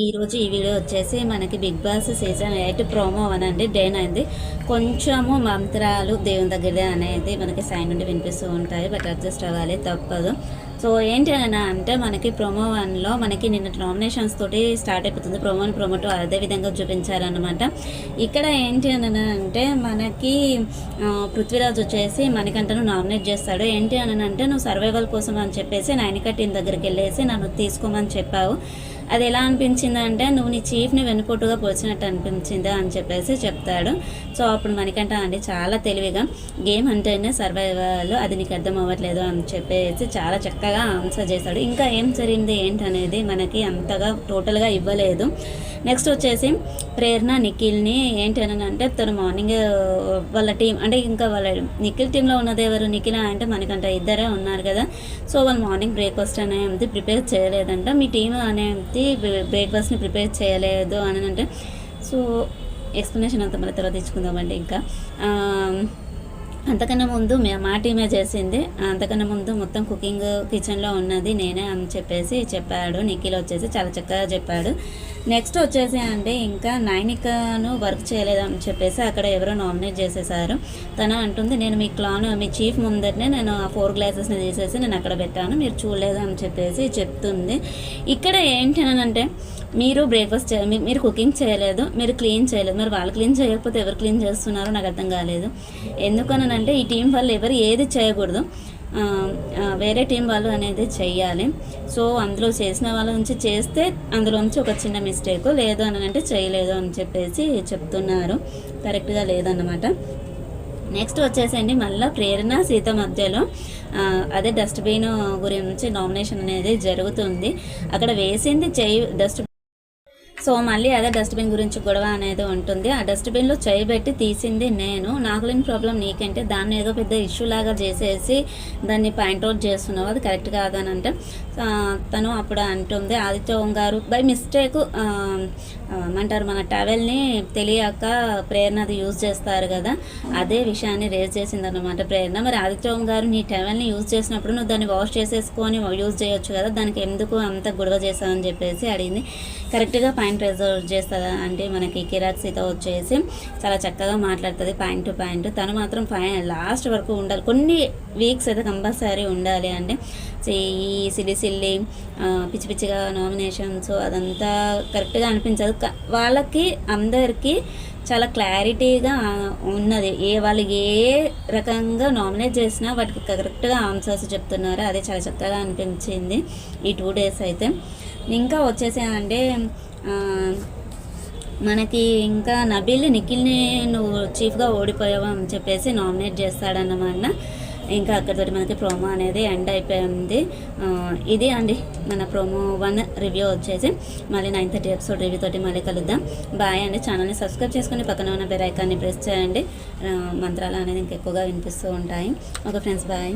ఈరోజు ఈ వీడియో వచ్చేసి మనకి బిగ్ బాస్ సీజన్ 8 ప్రోమో అనండి డే 9 కొంచెము మంత్రాలు దేవుని దగ్గర అనేది మనకి సైన్ నుండి వినిపిస్తూ ఉంటాయి. బట్ అడ్జస్ట్ అవ్వాలి, తప్పదు. సో ఏంటి అని అంటే మనకి ప్రోమో 1లో మనకి నిన్న నామినేషన్స్ తోటి స్టార్ట్ అయిపోతుంది. ప్రోమో 2 అదే విధంగా చూపించారనమాట. ఇక్కడ ఏంటి అని అంటే మనకి పృథ్వీరాజ్ వచ్చేసి మనకంటను నామినేట్ చేస్తాడు. ఏంటి అని అంటే నువ్వు సర్వైవల్ కోసం అని చెప్పేసి నైనికా టీం దగ్గరికి వెళ్ళేసి నన్ను తీసుకోమని చెప్పావు. అది ఎలా అనిపించింది అంటే నువ్వు నీ చీఫ్ని వెనుపోటుగా పోల్చినట్టు అనిపించిందా అని చెప్పేసి చెప్తాడు. సో అప్పుడు మనకంట అండి చాలా తెలివిగా గేమ్ అంటేనే సర్వైవల్, అది నీకు అర్థం అవ్వట్లేదు అని చెప్పేసి చాలా చక్కగా ఆన్సర్ చేశాడు. ఇంకా ఏం జరిగింది ఏంటనేది మనకి అంతగా టోటల్గా ఇవ్వలేదు. నెక్స్ట్ వచ్చేసి ప్రేరణ నిఖిల్ని ఏంటి అని అంటే తను మార్నింగ్ వాళ్ళ టీం అంటే ఇంకా వాళ్ళ నిఖిల్ టీంలో ఉన్నది ఎవరు, నిఖిల్ అంటే మనకంట ఇద్దరే ఉన్నారు కదా. సో వాళ్ళు మార్నింగ్ బ్రేక్ఫాస్ట్ అనేది ప్రిపేర్ చేయలేదంట. మీ టీం అనేది బ్రేక్ఫాస్ట్ని ప్రిపేర్ చేయలేదు అని అంటే సో ఎక్స్ప్లెనేషన్ అంతా మళ్ళీ తర్వాత తెచ్చుకుందామండి. ఇంకా అంతకన్నా ముందు మా టీమే చేసింది, అంతకన్నా ముందు మొత్తం కుకింగ్ కిచెన్లో ఉన్నది నేనే అని చెప్పేసి చెప్పాడు. నిఖిల్ వచ్చేసి చాలా చక్కగా చెప్పాడు. నెక్స్ట్ వచ్చేసి అంటే ఇంకా నైనికను వర్క్ చేయలేదని చెప్పేసి అక్కడ ఎవరో నామినేట్ చేసేసారు. తను అంటుంది నేను మీ చీఫ్ ముందరనే నేను ఆ 4 గ్లాసెస్ని తీసేసి నేను అక్కడ పెట్టాను, మీరు చూడలేదు అని చెప్పేసి చెప్తుంది. ఇక్కడ ఏంటి అని అంటే మీరు బ్రేక్ఫాస్ట్ మీరు కుకింగ్ చేయలేదు, మీరు క్లీన్ చేయలేదు, మరి వాళ్ళు క్లీన్ చేయకపోతే ఎవరు క్లీన్ చేస్తున్నారో నాకు అర్థం కాలేదు. ఎందుకనంటే ఈ టీం వాళ్ళు ఎవరు ఏది చేయకూడదు, వేరే టీం వాళ్ళు అనేది చెయ్యాలి. సో అందులో చేసిన వాళ్ళ నుంచి చేస్తే అందులోంచి ఒక చిన్న మిస్టేక్, లేదు అని అంటే చేయలేదు అని చెప్పేసి చెప్తున్నారు. కరెక్ట్గా లేదన్నమాట. నెక్స్ట్ వచ్చేసండి మళ్ళీ ప్రేరణ సీత మధ్యలో అదే డస్ట్బిన్ గురించి నామినేషన్ అనేది జరుగుతుంది. అక్కడ వేసింది డస్ట్బిన్. సో మళ్ళీ అదే డస్ట్బిన్ గురించి గొడవ అనేది ఉంటుంది. ఆ డస్ట్బిన్లో చేయబెట్టి తీసింది నేను, నాకు లేని ప్రాబ్లం నీకంటే దాన్ని ఏదో పెద్ద ఇష్యూ లాగా చేసేసి దాన్ని పాయింట్అవుట్ చేస్తున్నావు, అది కరెక్ట్ కాదని అంటే తను అప్పుడు అంటుంది ఆదిత్య గారు బై మిస్టేక్ ఏమంటారు మన టవెల్ని తెలియక ప్రేరణది యూజ్ చేస్తారు కదా, అదే విషయాన్ని రేజ్ చేసింది అనమాట ప్రేరణ. మరి ఆదిత్య గారు నీ టవెల్ని యూజ్ చేసినప్పుడు నువ్వు దాన్ని వాష్ చేసేసుకొని యూజ్ చేయొచ్చు కదా, దానికి ఎందుకు అంత గొడవ చేస్తావని చెప్పేసి అడిగింది. కరెక్ట్గా పాయింట్ రిజర్వ్ చేస్తుందా అంటే మనకి కిరాక్ సీత వచ్చేసి చాలా చక్కగా మాట్లాడుతుంది పాయింట్ టు పాయింట్. తను మాత్రం లాస్ట్ వరకు ఉండాలి, కొన్ని వీక్స్ అయితే కంపల్సరీ ఉండాలి. అంటే ఈ సిల్లి పిచ్చి పిచ్చిగా నామినేషన్స్ అదంతా కరెక్ట్గా అనిపించదు. వాళ్ళకి అందరికీ చాలా క్లారిటీగా ఉన్నది, వాళ్ళు ఏ రకంగా నామినేట్ చేసినా వాటికి కరెక్ట్గా ఆన్సర్స్ చెప్తున్నారు. అదే చాలా చక్కగా అనిపించింది ఈ 2 days అయితే. ఇంకా వచ్చేసి అంటే మనకి ఇంకా నబీల్ నిఖిల్ని నువ్వు చీఫ్గా ఓడిపోయావు అని చెప్పేసి నామినేట్ చేస్తాడన్నమాట. ఇంకా అక్కడితోటి మనకి ప్రోమో అనేది ఎండ్ అయిపోయింది. ఇది అండి మన ప్రోమో 1 రివ్యూ వచ్చేసి. మళ్ళీ 9:30 ఎపిసోడ్ రివ్యూ తోటి మళ్ళీ కలుద్దాం. బాయ్ అండి. ఛానల్ని సబ్స్క్రైబ్ చేసుకుని పక్కన ఉన్న బెల్ ఐకాన్ని ప్రెస్ చేయండి. మంత్రాలు అనేది ఇంకెక్కువగా వినిపిస్తూ ఉంటాయి. Okay friends, bye.